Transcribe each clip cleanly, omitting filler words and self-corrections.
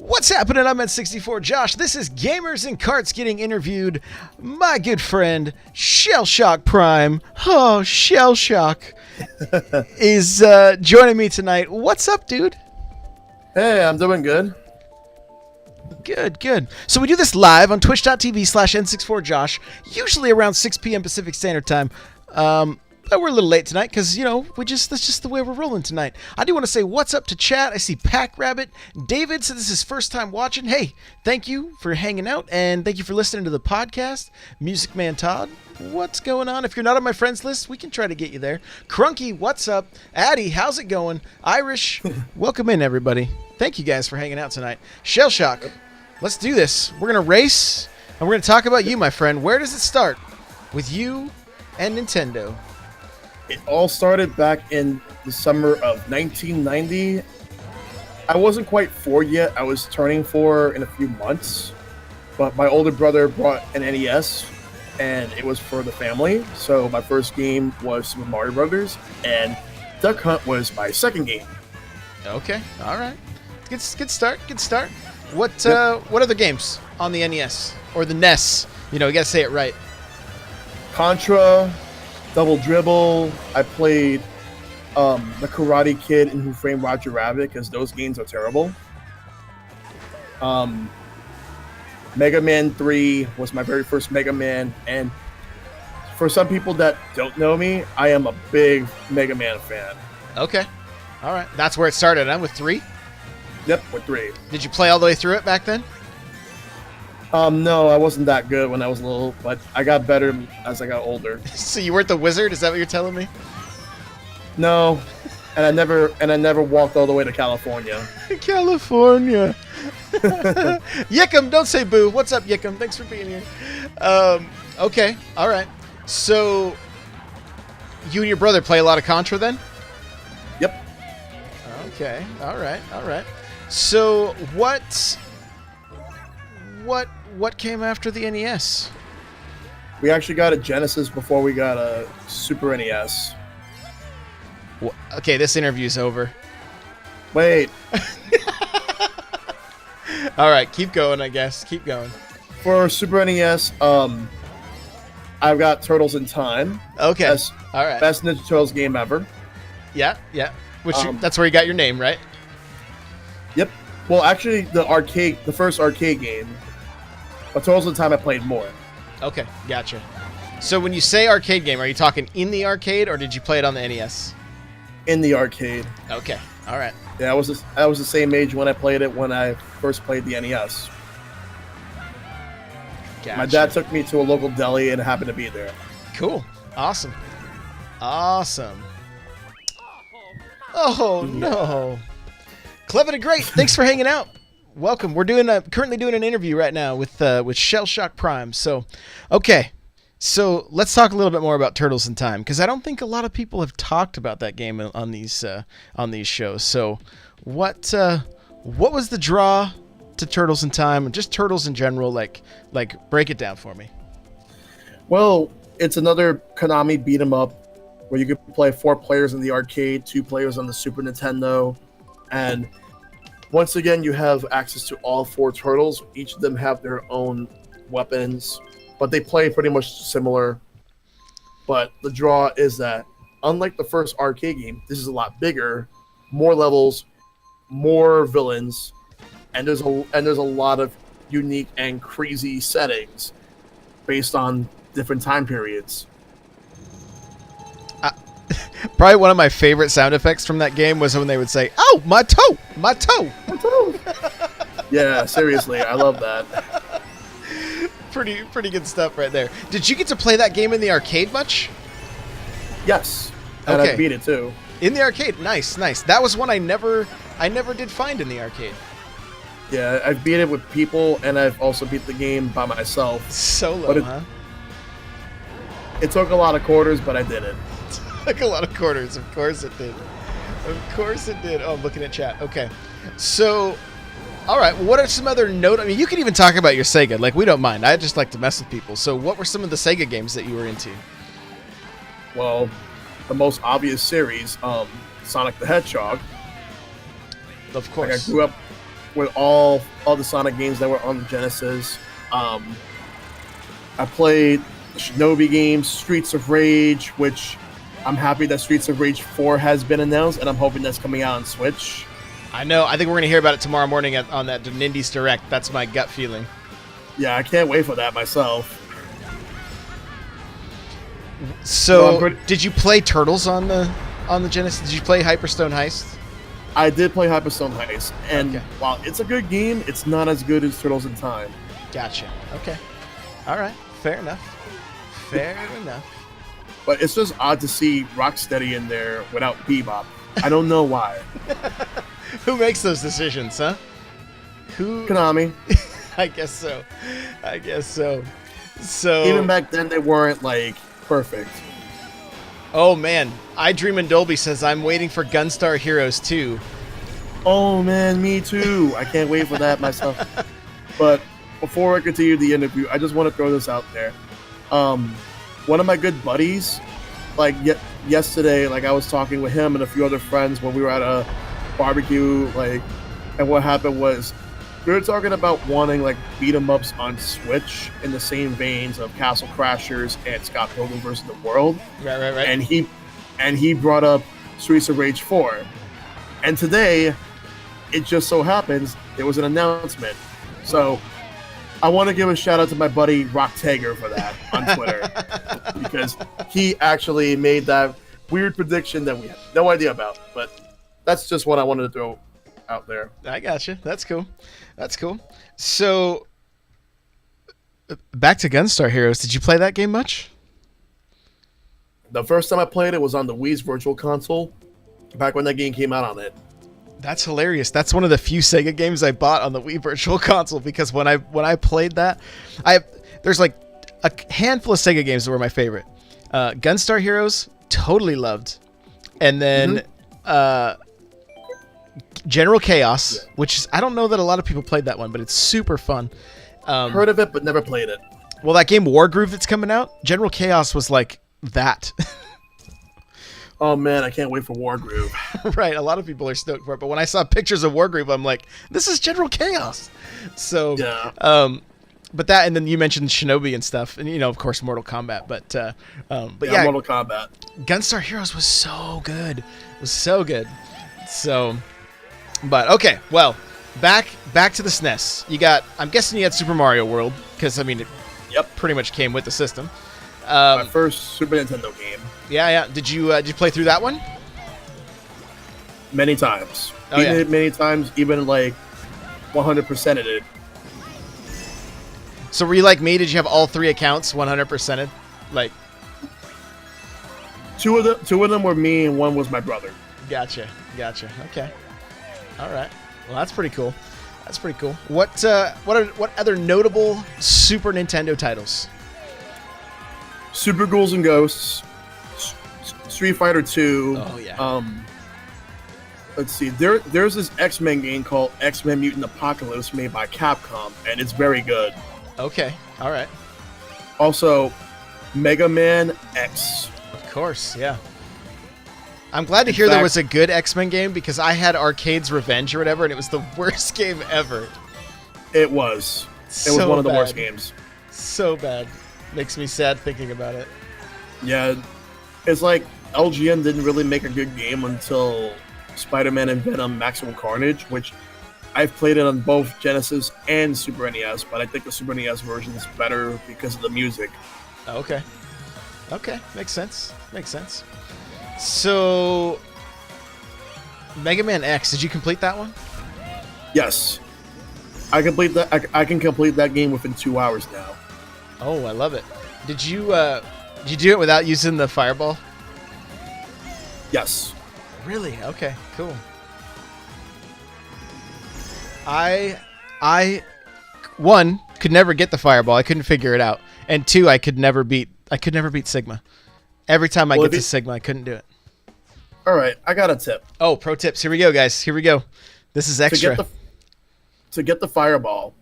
What's happening? I'm at 64 Josh. This is Gamers and Karts getting interviewed. My good friend, ShellshockPrime, oh, Shellshock, is joining me tonight. What's up, dude? Hey, I'm doing good. Good. So we do this live on twitch.tv/N64Josh, usually around 6 p.m. Pacific Standard Time. But we're a little late tonight because, that's just the way we're rolling tonight. I do want to say what's up to chat. I see Pack Rabbit. David said this is his first time watching. Hey, thank you for hanging out, and thank you for listening to the podcast. Music Man Todd, what's going on? If you're not on my friends list, we can try to get you there. Crunky, what's up? Addy, how's it going? Irish, welcome in, everybody. Thank you guys for hanging out tonight. Shellshock, let's do this. We're going to race, and we're going to talk about you, my friend. Where does it start? With you and Nintendo. It all started back in the summer of 1990. I wasn't quite 4 yet. I was turning 4 in a few months. But my older brother brought an NES, and it was for the family. So my first game was Super Mario Brothers, and Duck Hunt was my second game. Okay, all right. Good start. What other games on the NES? Or the NES? You got to say it right. Contra, Double Dribble. I played the Karate Kid and Who Framed Roger Rabbit because those games are terrible. Mega Man 3 was my very first Mega Man, and for some people that don't know me, I am a big Mega Man fan. Okay, all right. That's where it started. I'm with 3. Yep, with 3. Did you play all the way through it back then? No, I wasn't that good when I was little, but I got better as I got older. So you weren't the wizard? Is that what you're telling me? No, and I never walked all the way to California. California. Yickum, don't say boo. What's up, Yickum? Thanks for being here. Okay, all right. So you and your brother play a lot of Contra then? Yep. Okay, all right. So what came after the NES? We actually got a Genesis before we got a Super NES. Okay, this interview's over. Wait. All right, keep going, I guess. Keep going. For Super NES, I've got Turtles in Time. Okay. All right. Best Ninja Turtles game ever. Yeah. Which that's where you got your name, right? Yep. Well, actually, the first arcade game. But Turtles in Time I played more. Okay, gotcha. So when you say arcade game, are you talking in the arcade or did you play it on the NES? In the arcade. Okay, all right. Yeah, I was the same age when I played it when I first played the NES. Gotcha. My dad took me to a local deli and happened to be there. Cool. Awesome. Oh, no. Clever to great. Thanks for hanging out. Welcome. We're currently doing an interview right now with ShellshockPrime. So, okay. So let's talk a little bit more about Turtles in Time because I don't think a lot of people have talked about that game on these shows. So, what was the draw to Turtles in Time and just Turtles in general? Like break it down for me. Well, it's another Konami beat 'em up where you could play 4 players in the arcade, 2 players on the Super Nintendo, and once again, you have access to all 4 turtles. Each of them have their own weapons, but they play pretty much similar. But the draw is that, unlike the first arcade game, this is a lot bigger, more levels, more villains, and there's a lot of unique and crazy settings based on different time periods. Probably one of my favorite sound effects from that game was when they would say, "Oh, my toe, my toe." My toe. Yeah, seriously, I love that. Pretty good stuff right there. Did you get to play that game in the arcade much? Yes, and Okay. I beat it too. In the arcade, nice. That was one I never did find in the arcade. Yeah, I've beat it with people, and I've also beat the game by myself. Solo, huh? It took a lot of quarters, but I did it. Took a lot of quarters. Of course it did. Oh, I'm looking at chat. Okay. So, all right. What are some other I mean, you can even talk about your Sega. Like, we don't mind. I just like to mess with people. So, what were some of the Sega games that you were into? Well, the most obvious series, Sonic the Hedgehog. Of course. Like with all the Sonic games that were on the Genesis. I played Shinobi games, Streets of Rage, which I'm happy that Streets of Rage 4 has been announced, and I'm hoping that's coming out on Switch. I know. I think we're going to hear about it tomorrow morning on that Nindies Direct. That's my gut feeling. Yeah, I can't wait for that myself. So, did you play Turtles on the Genesis? Did you play Hyperstone Heist? I did play Hyperstone Heist, and Okay. while it's a good game, it's not as good as Turtles in Time. Gotcha. Okay. All right. Fair enough. Fair enough. But it's just odd to see Rocksteady in there without Bebop. I don't know why. Who makes those decisions, huh? Who? Konami. I guess so. I guess so. So Even back then, they weren't like perfect. oh man, I Dream in Dolby says I'm waiting for Gunstar Heroes 2. Oh man, me too. I can't wait for that myself. But before I continue the interview, I just want to throw this out there. One of my good buddies, like yesterday, like I was talking with him and a few other friends when we were at a barbecue, like, and what happened was we were talking about wanting like beat 'em ups on Switch in the same veins of Castle Crashers and Scott Pilgrim vs. the World. Right. And he brought up Streets of Rage 4. And today, it just so happens there was an announcement. So I want to give a shout out to my buddy Rock Tager for that on Twitter because he actually made that weird prediction that we had no idea about. But that's just what I wanted to throw out there. I gotcha. That's cool. That's cool. So back to Gunstar Heroes. Did you play that game much? The first time I played it was on the Wii's Virtual Console, back when that game came out on it. That's hilarious. That's one of the few Sega games I bought on the Wii Virtual Console because when I played that, there's like a handful of Sega games that were my favorite. Gunstar Heroes, totally loved, and then General Chaos, which is, I don't know that a lot of people played that one, but it's super fun. Heard of it, but never played it. Well, that game Wargroove that's coming out, General Chaos was like that. Oh man, I can't wait for Wargroove. Right, a lot of people are stoked for it, but when I saw pictures of Wargroove, I'm like, this is General Chaos. So, Yeah. but that, and then you mentioned Shinobi and stuff, and of course Mortal Kombat, but yeah, Mortal Kombat. Gunstar Heroes was so good. It was so good. So, but okay, well, back to the SNES. I'm guessing you had Super Mario World because it Yep. pretty much came with the system. My first Super Nintendo game. Yeah. Did you play through that one? Many times. Oh, Beaten yeah. it many times, even like 100%ed it. So were you like me? Did you have all 3 accounts 100%ed? Like, Two of them were me and one was my brother. gotcha. Okay. All right. Well, that's pretty cool. What other notable Super Nintendo titles? Super Ghouls and Ghosts, Street Fighter 2. Oh yeah. Let's see. There's this X-Men game called X-Men Mutant Apocalypse made by Capcom, and it's very good. Okay. All right. Also, Mega Man X. Of course. Yeah. I'm glad to hear there was a good X-Men game because I had Arcade's Revenge or whatever, and it was the worst game ever. It was. It was one of the worst games. So bad. Makes me sad thinking about it. Yeah, it's like LGN didn't really make a good game until Spider-Man and Venom Maximum Carnage, which I've played it on both Genesis and Super NES, but I think the Super NES version is better because of the music. Okay. Makes sense. So, Mega Man X, did you complete that one? Yes. I can complete that game within 2 hours now. Oh, I love it. Did you do it without using the fireball? Yes. Really? Okay, cool. I one could never get the fireball. I couldn't figure it out. And 2, I could never beat Sigma. Every time I get to Sigma, I couldn't do it. All right, I got a tip. Oh, pro tips. Here we go, guys. Here we go. This is extra. To get the fireball,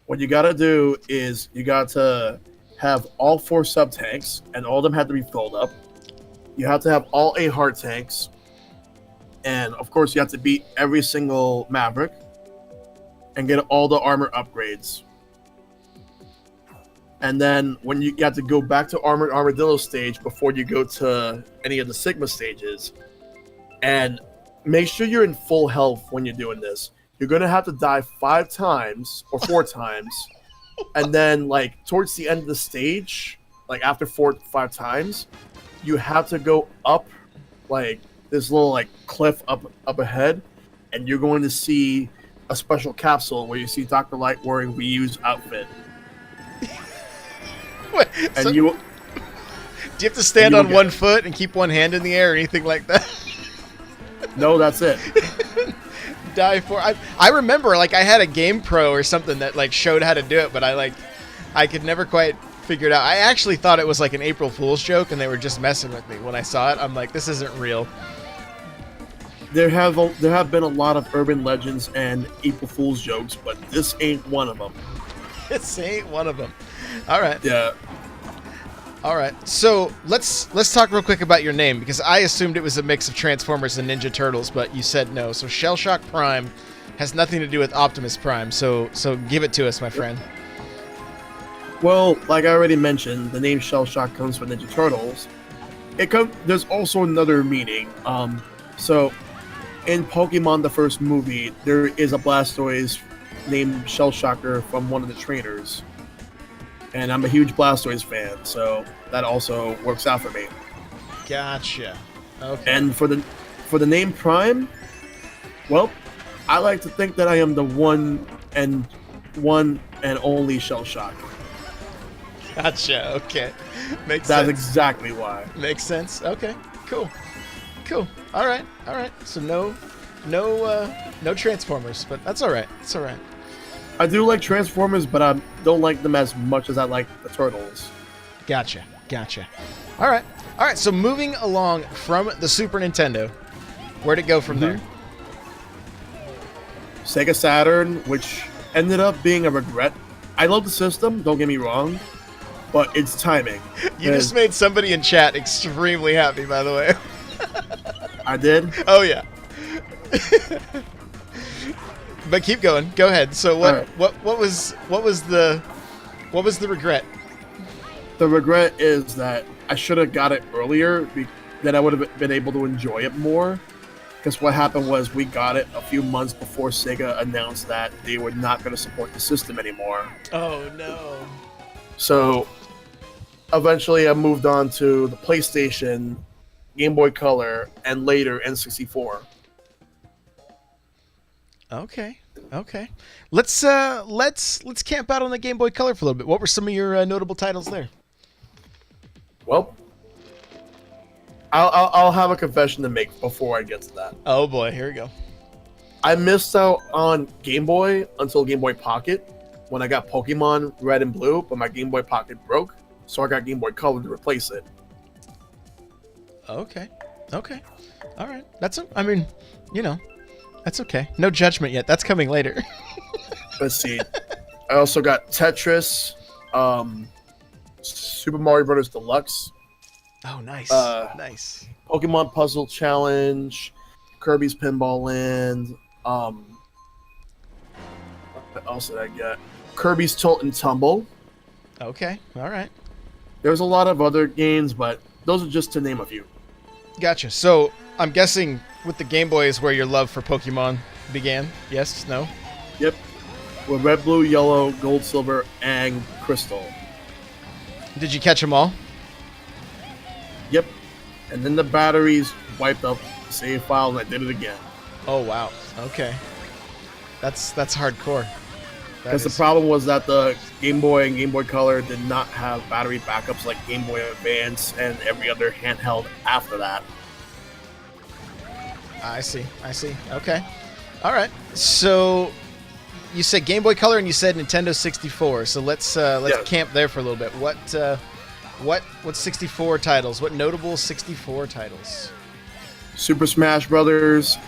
what you got to do is you got to have all 4 sub-tanks, and all of them have to be filled up. You have to have all 8 heart tanks. And, of course, you have to beat every single Maverick. and get all the armor upgrades. And then when you have to go back to Armored Armadillo stage before you go to any of the Sigma stages, and make sure you're in full health when you're doing this. You're gonna have to die 5 times or 4 times, and then like towards the end of the stage, like after 4 to 5 times, you have to go up like this little like cliff up ahead, and you're going to see a special capsule where you see Dr. Light wearing Ryu's outfit. Wait, And so, you do you have to stand you will on get one it. foot and keep one hand in the air or anything like that? no, that's it. Die for I remember like I had a Game Pro or something that like showed how to do it, but I could never quite figure it out. I actually thought it was like an April Fool's joke and they were just messing with me. When I saw it, I'm like, this isn't real. There have been a lot of urban legends and April Fool's jokes, but this ain't one of them. This ain't one of them. All right. Yeah. All right. So let's talk real quick about your name, because I assumed it was a mix of Transformers and Ninja Turtles, but you said no. So ShellshockPrime has nothing to do with Optimus Prime. So give it to us, my friend. Well, like I already mentioned, the name Shell Shock comes from Ninja Turtles. There's also another meaning. So in Pokemon, the first movie, there is a Blastoise named Shell Shocker from one of the trainers. And I'm a huge Blastoise fan, so that also works out for me. Gotcha. Okay. And for the name Prime, well, I like to think that I am the one and only Shell Shock. Gotcha. Okay. Makes That's sense. exactly why. Makes sense. Okay. Cool. All right. So no Transformers, but that's all right. It's all right. I do like Transformers, but I don't like them as much as I like the Turtles. Gotcha. All right. So moving along from the Super Nintendo, where'd it go from there? Sega Saturn, which ended up being a regret. I love the system, don't get me wrong, but it's timing. You just made somebody in chat extremely happy, by the way. I did. Oh yeah. But keep going. Go ahead. So All what was the regret? The regret is that I should have got it earlier. Then I would have been able to enjoy it more. Because what happened was we got it a few months before Sega announced that they were not going to support the system anymore. Oh no. So eventually I moved on to the PlayStation, Game Boy Color, and later N64. Okay. Let's camp out on the Game Boy Color for a little bit. What were some of your notable titles there? Well, I'll have a confession to make before I get to that. Oh boy, here we go. I missed out on Game Boy until Game Boy Pocket when I got Pokemon Red and Blue, but my Game Boy Pocket broke, so I got Game Boy Color to replace it. Okay. All right. That's okay. No judgment yet. That's coming later. Let's see. I also got Tetris, Super Mario Bros. Deluxe, Oh, nice. Nice. Pokemon Puzzle Challenge, Kirby's Pinball Land. What else did I get? Kirby's Tilt and Tumble. Okay. All right. There's a lot of other games, but those are just to name a few. Gotcha. So I'm guessing with the Game Boy is where your love for Pokemon began. Yes? No? Yep. With Red, Blue, Yellow, Gold, Silver, and Crystal. Did you catch them all? Yep. And then the batteries wiped up the save file, and I did it again. Oh wow. Okay. That's hardcore. Because the problem was that the Game Boy and Game Boy Color did not have battery backups like Game Boy Advance and every other handheld after that. I see. Okay. All right. So you said Game Boy Color and you said Nintendo 64. So let's camp there for a little bit. What 64 titles? What notable 64 titles? Super Smash Brothers,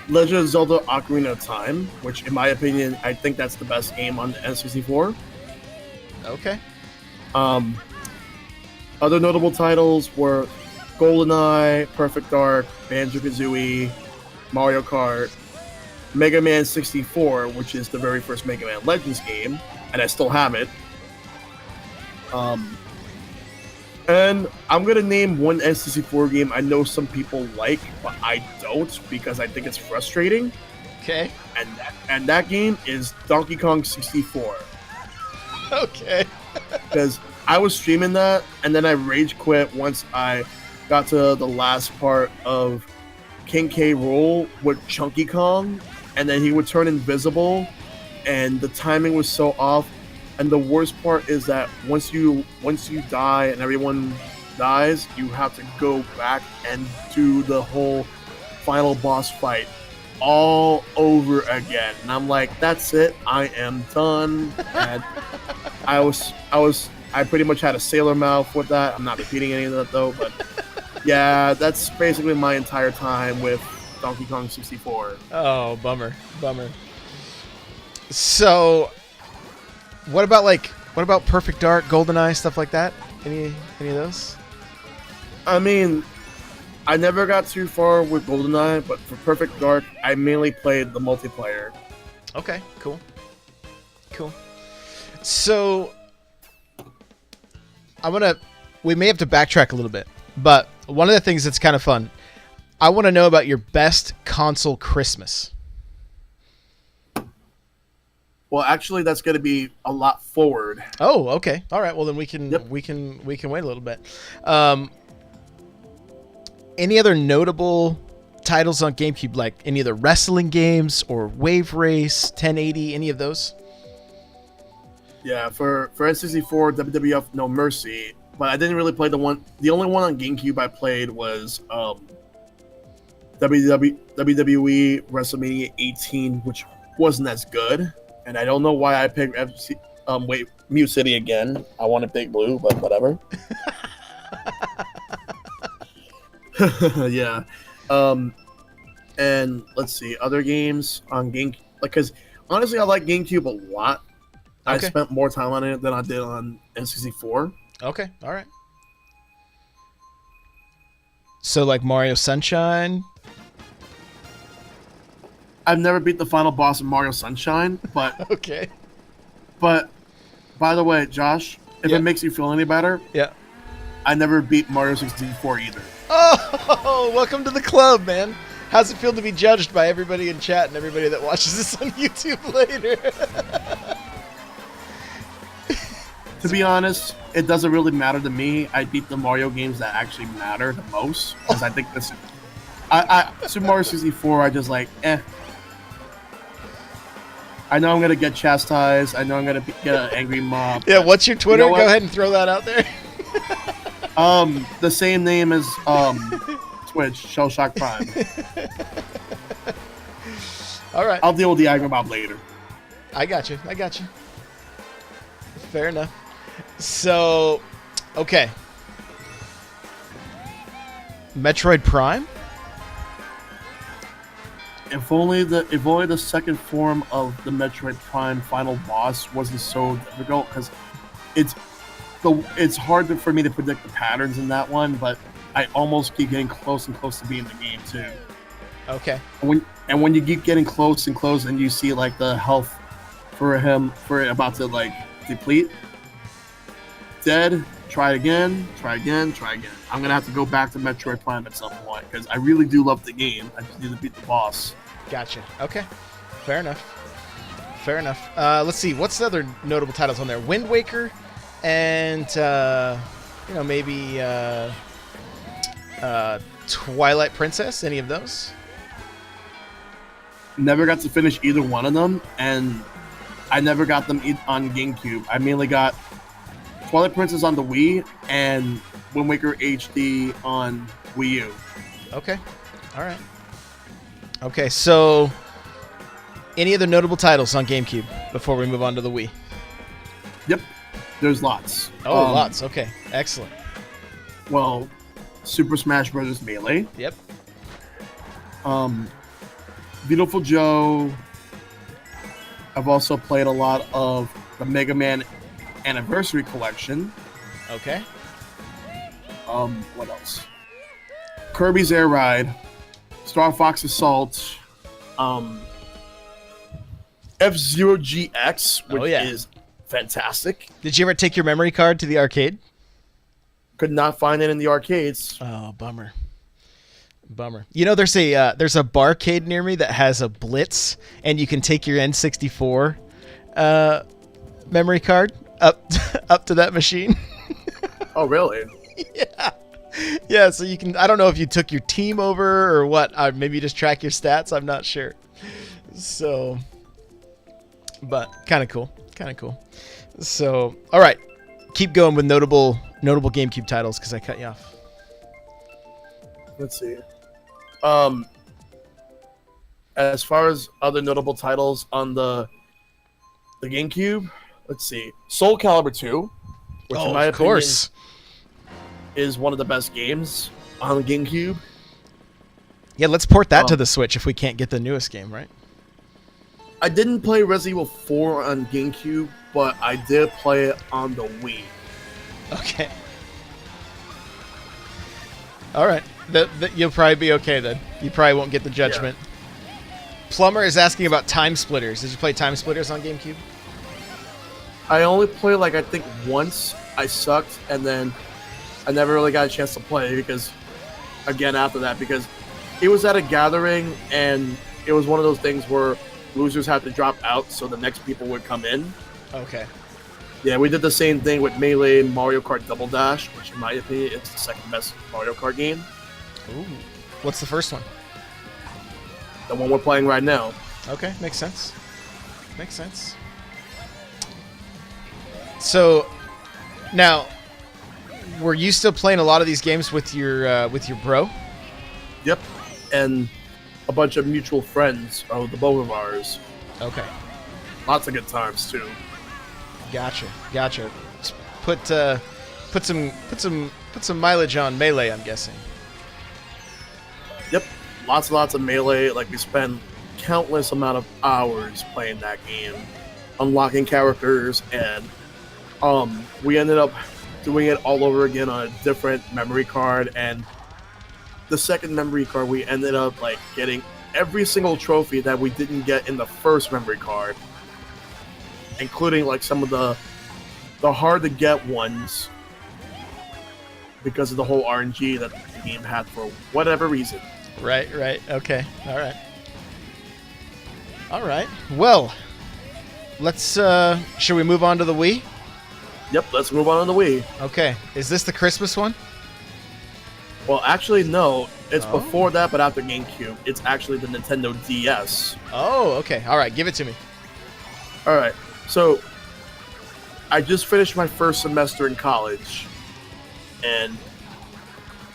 Legend of Zelda Ocarina of Time, which in my opinion, I think that's the best game on the N64. Okay. Other notable titles were GoldenEye, Perfect Dark, Banjo-Kazooie, Mario Kart, Mega Man 64, which is the very first Mega Man Legends game, and I still have it. And I'm gonna name one N64 game I know some people like, but I don't because I think it's frustrating. Okay. And that game is Donkey Kong 64. Okay. Because I was streaming that, and then I rage quit once I got to the last part of King K. Rool with Chunky Kong, and then he would turn invisible, and the timing was so off. And the worst part is that once you die and everyone dies, you have to go back and do the whole final boss fight all over again. And I'm like, that's it, I am done. And I pretty much had a sailor mouth with that. I'm not repeating any of that though, but yeah, that's basically my entire time with Donkey Kong 64. Oh, bummer. So, what about Perfect Dark, GoldenEye, stuff like that? Any of those? I mean, I never got too far with GoldenEye, but for Perfect Dark, I mainly played the multiplayer. Okay, cool. So, we may have to backtrack a little bit, but one of the things that's kind of fun, I want to know about your best console Christmas. Well, actually, that's going to be a lot forward. Oh, okay. All right. Well, then we can wait a little bit. Any other notable titles on GameCube, like any of the wrestling games or Wave Race, 1080, any of those? Yeah, for N64, WWF No Mercy, but I didn't really play the one. The only one on GameCube I played was WWE WrestleMania 18, which wasn't as good. And I don't know why I picked Mute City again. I wanted Big Blue, but whatever. Yeah. And let's see, other games on GameCube. Because honestly, I like GameCube a lot. Okay. I spent more time on it than I did on N64. Okay, all right. So like Mario Sunshine? I've never beat the final boss of Mario Sunshine, but okay. But by the way, Josh, if it makes you feel any better, I never beat Mario 64 either. Oh, welcome to the club, man. How's it feel to be judged by everybody in chat and everybody that watches this on YouTube later? To be honest, it doesn't really matter to me. I beat the Mario games that actually matter the most, because I think this. Super Mario 64, I just like, I know I'm gonna get chastised. I know I'm gonna get an angry mob. Yeah, what's your Twitter? You know what? Go ahead and throw that out there. The same name as Twitch, ShellshockPrime. All right. I'll deal with the angry mob later. I got you. Fair enough. So, okay. Metroid Prime? If only the second form of the Metroid Prime final boss wasn't so difficult, because it's hard for me to predict the patterns in that one, but I almost keep getting close and close to beating the game too. Okay. And when you keep getting close and close, and you see like the health for it about to like deplete, dead. Try again. I'm gonna have to go back to Metroid Prime at some point because I really do love the game. I just need to beat the boss. Gotcha. Okay. Fair enough. Let's see. What's the other notable titles on there? Wind Waker, and maybe Twilight Princess. Any of those? Never got to finish either one of them, and I never got them on GameCube. I mainly got Twilight Princess on the Wii and Wind Waker HD on Wii U. Okay. All right. Okay, so any other notable titles on GameCube before we move on to the Wii? Yep. There's lots. Oh, lots. Okay. Excellent. Well, Super Smash Bros. Melee. Yep. Beautiful Joe. I've also played a lot of the Mega Man Anniversary Collection. Okay. What else? Kirby's Air Ride, Star Fox Assault, F-Zero GX, which yeah. is fantastic. Did you ever take your memory card to the arcade? Could not find it in the arcades. Oh, bummer. You know, there's a barcade near me that has a Blitz, and you can take your N64 memory card up to that machine. Oh, really? Yeah. So you can. I don't know if you took your team over or what. Maybe you just track your stats. I'm not sure. So, but kind of cool. So, all right, keep going with notable GameCube titles because I cut you off. Let's see. As far as other notable titles on the GameCube, let's see. Soul Calibur 2, which in my opinion is one of the best games on the GameCube. Yeah, let's port that to the Switch if we can't get the newest game, right? I didn't play Resident Evil 4 on GameCube, but I did play it on the Wii. Okay. All right. You'll probably be okay then. You probably won't get the judgment. Yeah. Plumber is asking about Time Splitters. Did you play Time Splitters on GameCube? I only played I think once. I sucked, and then I never really got a chance to play because it was at a gathering, and it was one of those things where losers had to drop out so the next people would come in. Okay. Yeah, we did the same thing with Melee Mario Kart Double Dash, which in my opinion is the second best Mario Kart game. Ooh. What's the first one? The one we're playing right now. Okay, makes sense. So, now, were you still playing a lot of these games with your bro? Yep, and a bunch of mutual friends of the both of ours. Okay. Lots of good times too. Gotcha. Put some mileage on Melee, I'm guessing. Yep, lots of Melee. We spent countless amount of hours playing that game, unlocking characters, and we ended up doing it all over again on a different memory card. And the second memory card, we ended up getting every single trophy that we didn't get in the first memory card, including some of the hard to get ones because of the whole RNG that the game had for whatever reason. Right. Okay. All right. Well, let's should we move on to the Wii? Yep, let's move on to the Wii. Okay. Is this the Christmas one? Well, actually, no. It's before that, but after GameCube. It's actually the Nintendo DS. Oh, okay. All right, give it to me. All right. So, I just finished my first semester in college, and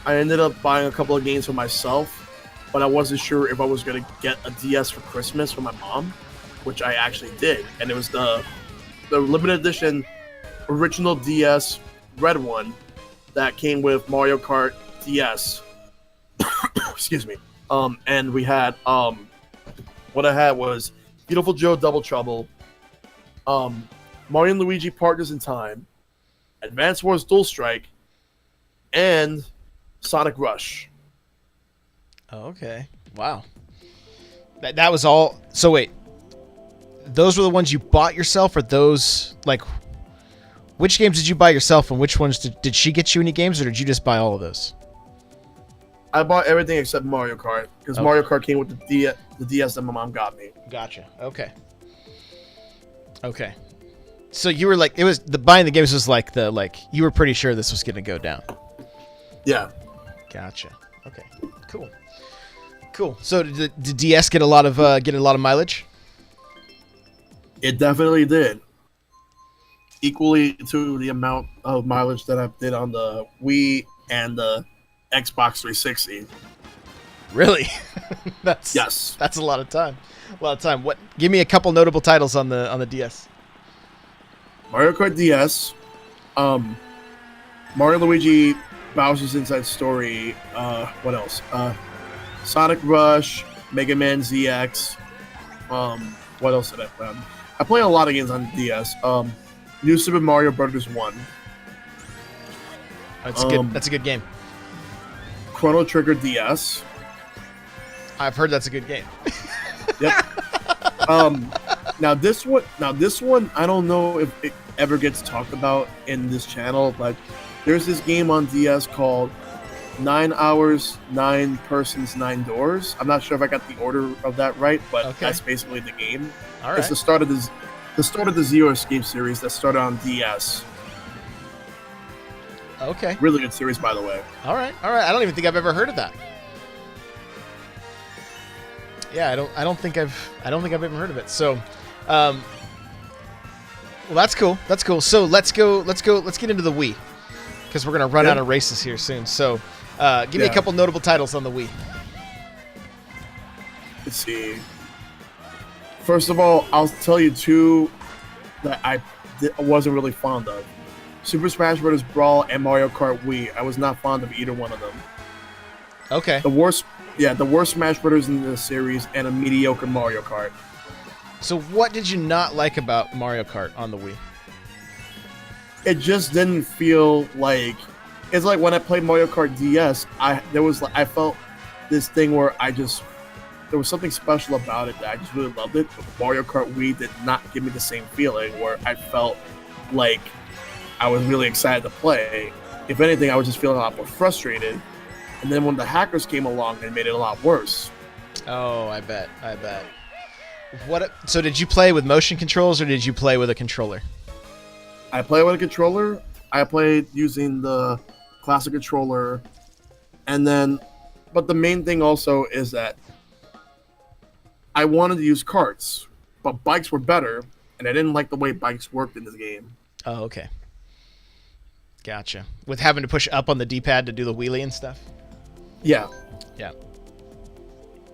I ended up buying a couple of games for myself, but I wasn't sure if I was going to get a DS for Christmas for my mom, which I actually did. And it was the limited edition original DS red one that came with Mario Kart DS. Excuse me. And we had what I had was Beautiful Joe Double Trouble, Mario and Luigi Partners in Time, Advance Wars Dual Strike, and Sonic Rush. Oh, okay. Wow. That was all. So wait, those were the ones you bought yourself, or those which games did you buy yourself, and which ones did she get you any games, or did you just buy all of those? I bought everything except Mario Kart because Mario Kart came with the DS that my mom got me. Gotcha. Okay. So you were it was the buying the games was you were pretty sure this was gonna go down. Yeah. Gotcha. Okay. Cool. So did the DS get a lot of mileage? It definitely did. Equally to the amount of mileage that I did on the Wii and the Xbox 360. Really? Yes. That's a lot of time. What? Give me a couple notable titles on the DS. Mario Kart DS, Mario Luigi Bowser's Inside Story. What else? Sonic Rush, Mega Man ZX. What else did I play? I play a lot of games on the DS. New Super Mario Bros. 1. That's good. That's a good game. Chrono Trigger DS. I've heard that's a good game. Yep. Now this one, I don't know if it ever gets talked about in this channel, but there's this game on DS called 9 Hours, 9 Persons, 9 Doors. I'm not sure if I got the order of that right, but Okay. that's basically the game. All right. It's the start of the Zero Escape series that started on DS. Okay. Really good series, by the way. All right. All right. I don't even think I've ever heard of that. Yeah, I don't think I've ever heard of it. So, well, that's cool. That's cool. So let's get into the Wii, because we're gonna run out of races here soon. So, give me a couple notable titles on the Wii. Let's see. First of all, I'll tell you two that I wasn't really fond of: Super Smash Bros. Brawl and Mario Kart Wii. I was not fond of either one of them. Okay. The worst Smash Bros. In the series, and a mediocre Mario Kart. So what did you not like about Mario Kart on the Wii? It just didn't feel like it's like when I played Mario Kart DS. I felt this thing where there was something special about it that I just really loved it. But Mario Kart Wii did not give me the same feeling where I felt like I was really excited to play. If anything, I was just feeling a lot more frustrated. And then when the hackers came along, they made it a lot worse. Oh, I bet. So did you play with motion controls or did you play with a controller? I played with a controller. I played using the classic controller. But the main thing also is that I wanted to use carts, but bikes were better, and I didn't like the way bikes worked in this game. Oh, okay. Gotcha. With having to push up on the D-pad to do the wheelie and stuff? Yeah. Yeah.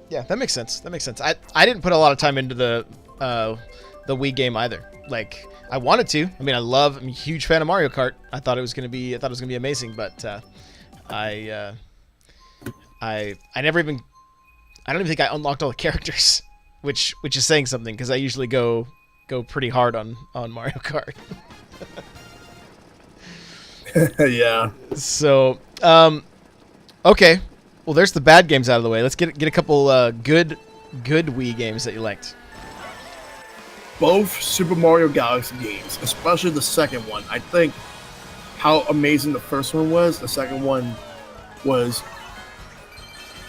Yeah, that makes sense. I didn't put a lot of time into the Wii game either. Like, I wanted to. I mean, I'm a huge fan of Mario Kart. I thought it was gonna be amazing, but I never even. I don't even think I unlocked all the characters, which is saying something because I usually go pretty hard on Mario Kart. Yeah. So, okay. Well, there's the bad games out of the way. Let's get a couple good Wii games that you liked. Both Super Mario Galaxy games, especially the second one. I think how amazing the first one was, the second one was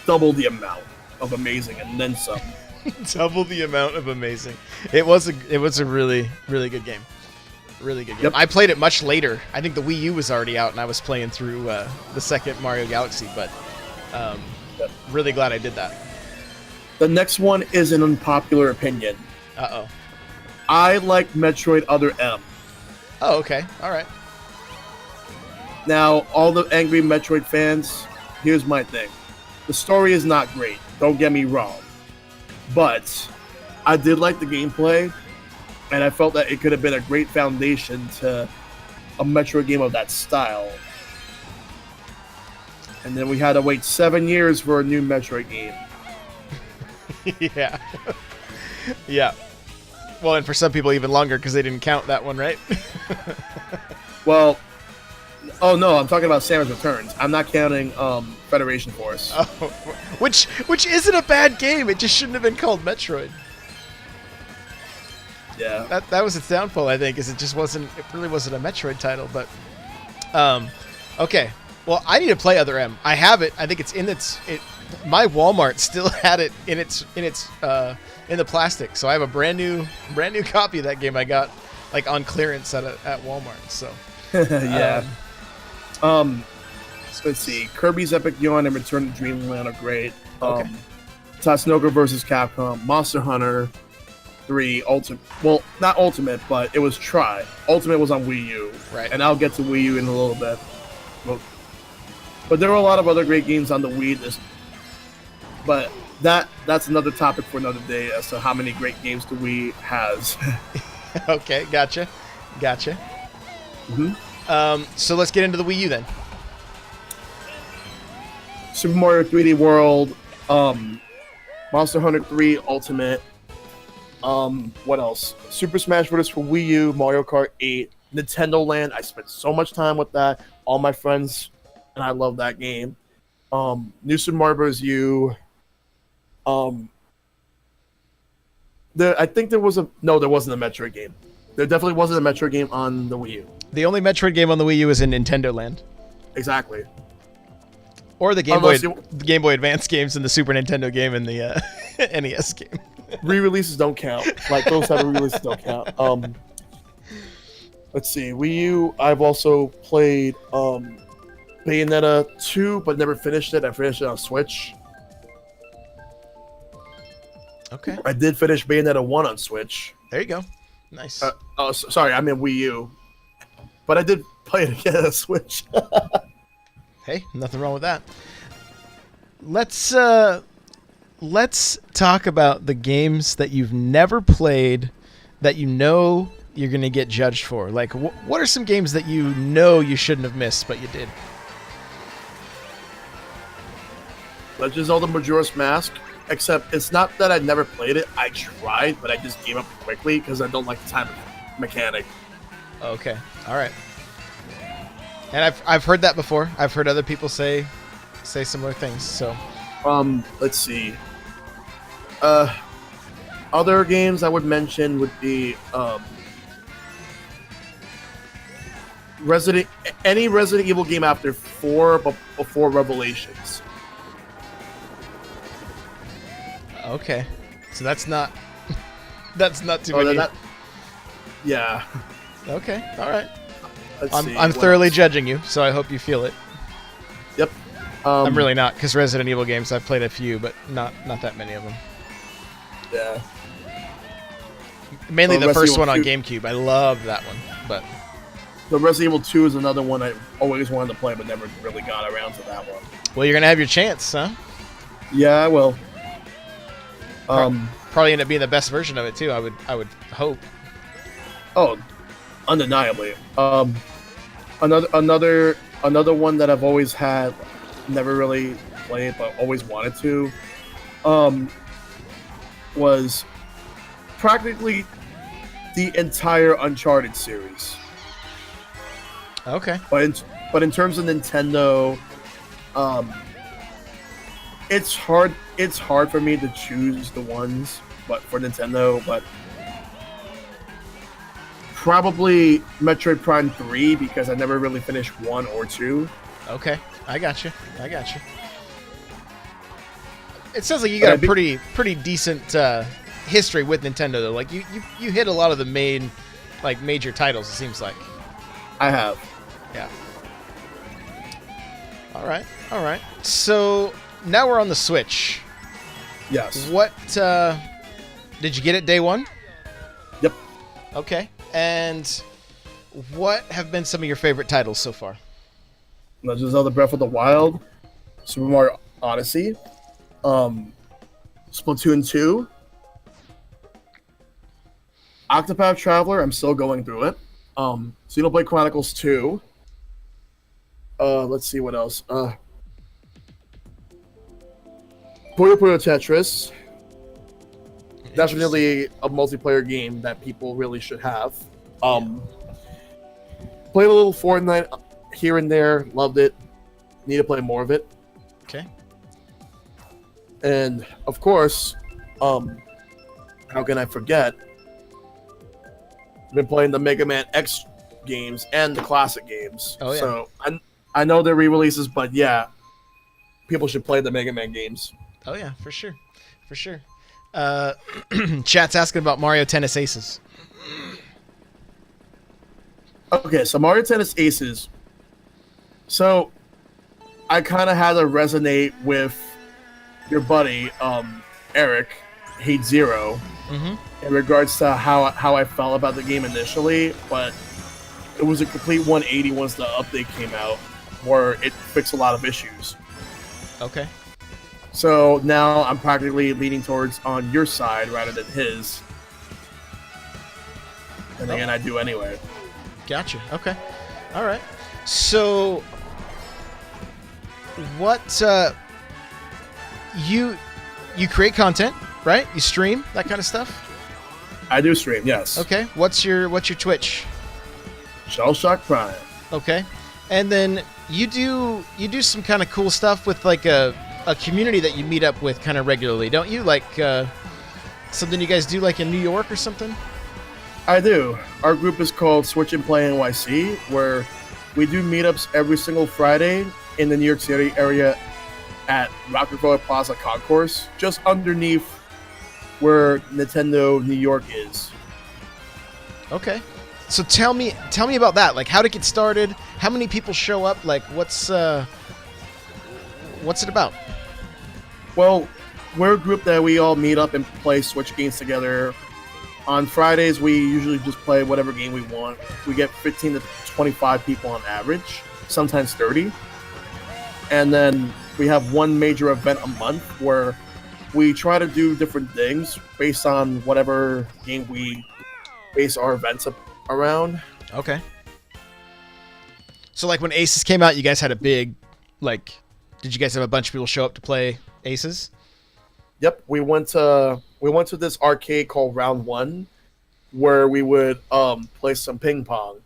double the amount of amazing and then some. Double the amount of amazing. It was a really, really good game. Really good game. Yep. I played it much later. I think the Wii U was already out, and I was playing through the second Mario Galaxy, but really glad I did that. The next one is an unpopular opinion. Uh-oh. I like Metroid Other M. Oh, okay. All right. Now, all the angry Metroid fans, here's my thing. The story is not great, don't get me wrong. But I did like the gameplay, and I felt that it could have been a great foundation to a Metroid game of that style. And then we had to wait 7 years for a new Metroid game. Yeah. Yeah. Well, and for some people even longer because they didn't count that one, right? Well, oh no, I'm talking about Samus Returns. I'm not counting Federation Force. Oh, which isn't a bad game. It just shouldn't have been called Metroid. Yeah. That was its downfall, I think, is it really wasn't a Metroid title, but okay. Well, I need to play Other M. I have it. I think it's my Walmart still had it in the plastic. So I have a brand new copy of that game I got like on clearance at Walmart. So yeah. So let's see. Kirby's Epic Yarn and Return to Dreamland are great. Okay. Tatsunoko vs. Capcom, Monster Hunter 3 Ultimate. Well, not Ultimate, but it was Tri. Ultimate was on Wii U. Right. And I'll get to Wii U in a little bit. But there were a lot of other great games on the Wii. But that's another topic for another day as to how many great games the Wii has. Okay, gotcha. Mm-hmm. So let's get into the Wii U then. Super Mario 3D World, Monster Hunter 3 Ultimate, what else? Super Smash Bros. For Wii U, Mario Kart 8, Nintendo Land. I spent so much time with that. All my friends and I love that game. New Super Mario Bros. U. I think there wasn't a Metroid game. There definitely wasn't a Metroid game on the Wii U. The only Metroid game on the Wii U is in Nintendo Land. Exactly. Or the Game Boy Advance games and the Super Nintendo game and the NES game. Re-releases don't count. Like, those type of re-releases don't count. Let's see. Wii U, I've also played Bayonetta 2, but never finished it. I finished it on Switch. Okay. I did finish Bayonetta 1 on Switch. There you go. Nice. Sorry, I mean Wii U. But I did play it again on Switch. Hey, nothing wrong with that. Let's talk about the games that you've never played that you know you're going to get judged for. Like, what are some games that you know you shouldn't have missed, but you did? Legend of Zelda Majora's Mask. Except it's not that I never played it. I tried, but I just gave up quickly because I don't like the time mechanic. Okay. All right. And I've heard that before. I've heard other people say similar things. So, let's see. Other games I would mention would be any Resident Evil game after 4, but before Revelations. Okay. So that's not too many. Yeah. Okay. All right. I'm I'm thoroughly judging you, so I hope you feel it. Yep. I'm really not, because Resident Evil games, I've played a few, but not that many of them. Yeah. Mainly the first one on GameCube. I loved that one, but the Resident Evil 2 is another one I always wanted to play, but never really got around to that one. Well, you're gonna have your chance, huh? Yeah, I will. Probably end up being the best version of it too. I would hope. Oh, undeniably. Another one that I've always had, never really played, but always wanted to, was practically the entire Uncharted series. Okay. But in terms of Nintendo, it's hard for me to choose the ones, but for Nintendo, but probably Metroid Prime 3 because I never really finished 1 or 2. Okay, I got you. It sounds like you got a pretty decent history with Nintendo though. Like you hit a lot of the main major titles. It seems like. I have. Yeah. All right. So now we're on the Switch. Yes. What did you get it day one? Yep. Okay. And what have been some of your favorite titles so far? Legend of Zelda Breath of the Wild, Super Mario Odyssey, Splatoon 2, Octopath Traveler, I'm still going through it, Xenoblade Chronicles 2, let's see what else, Puyo Puyo Tetris, definitely a multiplayer game that people really should have. Played a little Fortnite here and there, loved it. Need to play more of it. Okay. And of course, how can I forget? Been playing the Mega Man X games and the classic games. Oh yeah. So I know they're re-releases, but yeah, people should play the Mega Man games. Oh yeah, for sure. Chat's asking about Mario Tennis Aces. Okay, so Mario Tennis Aces. So I kind of had to resonate with your buddy Eric Hate Zero in regards to how I felt about the game initially, but it was a complete 180 once the update came out, where it fixed a lot of issues. Okay. So now I'm practically leaning towards on your side rather than his. And again, I do anyway. Gotcha. Okay. All right. So, what you create content, right? You stream that kind of stuff. I do stream, yes. Okay. What's your Twitch? ShellshockPrime. Okay. And then you do some kind of cool stuff with like a community that you meet up with kind of regularly, don't you? Like something you guys do like in New York or something? I do. Our group is called Switch and Play NYC, where we do meetups every single Friday in the New York City area at Rockefeller Plaza Concourse, just underneath where Nintendo New York is. Okay. So tell me about that. Like, how to get started? How many people show up? Like, what's it about? Well, we're a group that we all meet up and play Switch games together. On Fridays, we usually just play whatever game we want. We get 15 to 25 people on average, sometimes 30. And then we have one major event a month where we try to do different things based on whatever game we base our events around. Okay. So, like, when Aces came out, you guys had a big, like, did you guys have a bunch of people show up to play Aces? Yep, we went to this arcade called Round One, where we would play some ping pong,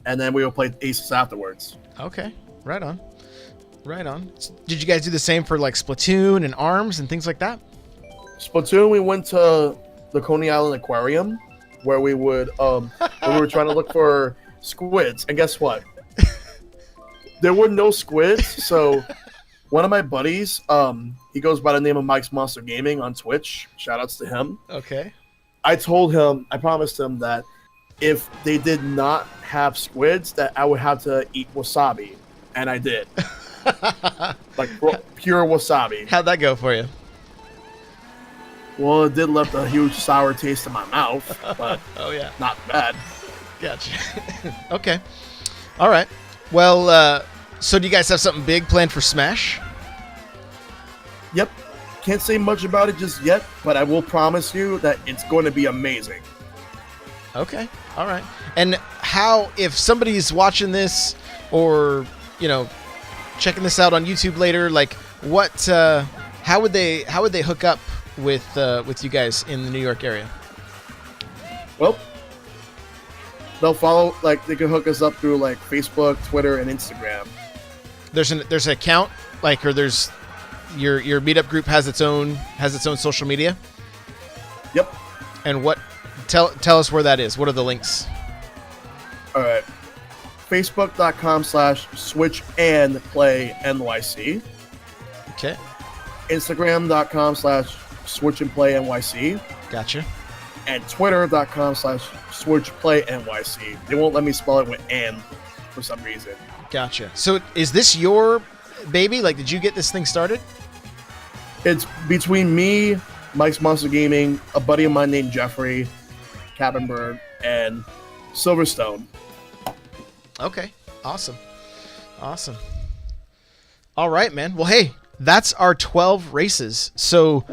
and then we would play Aces afterwards. Okay, right on. Did you guys do the same for like Splatoon and ARMS and things like that? Splatoon, we went to the Coney Island Aquarium, where we would we were trying to look for squids, and guess what? There were no squids, so. One of my buddies, he goes by the name of Mike's Monster Gaming on Twitch. Shoutouts to him. Okay. I promised him that if they did not have squids, that I would have to eat wasabi. And I did. Like pure wasabi. How'd that go for you? Well, it did left a huge sour taste in my mouth, but oh yeah, not bad. Gotcha. Okay. All right. Well, so do you guys have something big planned for Smash? Yep. Can't say much about it just yet, but I will promise you that it's going to be amazing. Okay. All right. And how, if somebody's watching this or, checking this out on YouTube later, like how would they hook up with you guys in the New York area? Well, they'll follow, like, they can hook us up through like Facebook, Twitter, and Instagram. There's an account, like, or there's your meetup group has its own social media. Yep. And tell us where that is. What are the links? All right. Facebook.com/switchandplaynyc. Okay. Instagram.com/switchandplaynyc. Gotcha. And Twitter.com/switchplaynyc. They won't let me spell it with "and" for some reason. Gotcha. So is this your baby? Like, did you get this thing started? It's between me, Mike's Monster Gaming, a buddy of mine named Jeffrey Kappenberg, and Silverstone. Okay. Awesome. All right, man. Well, hey, that's our 12 races. So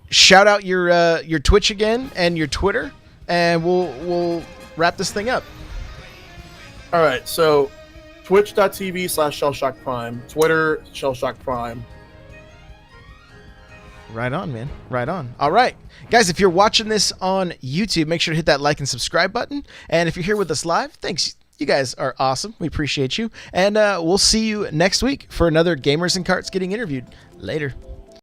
shout out your Twitch again and your Twitter, and we'll wrap this thing up. All right. So twitch.tv/ShellshockPrime, Twitter, ShellshockPrime. Right on, man. Right on. All right. Guys, if you're watching this on YouTube, make sure to hit that like and subscribe button. And if you're here with us live, thanks. You guys are awesome. We appreciate you. And we'll see you next week for another Gamers and Karts Getting Interviewed. Later.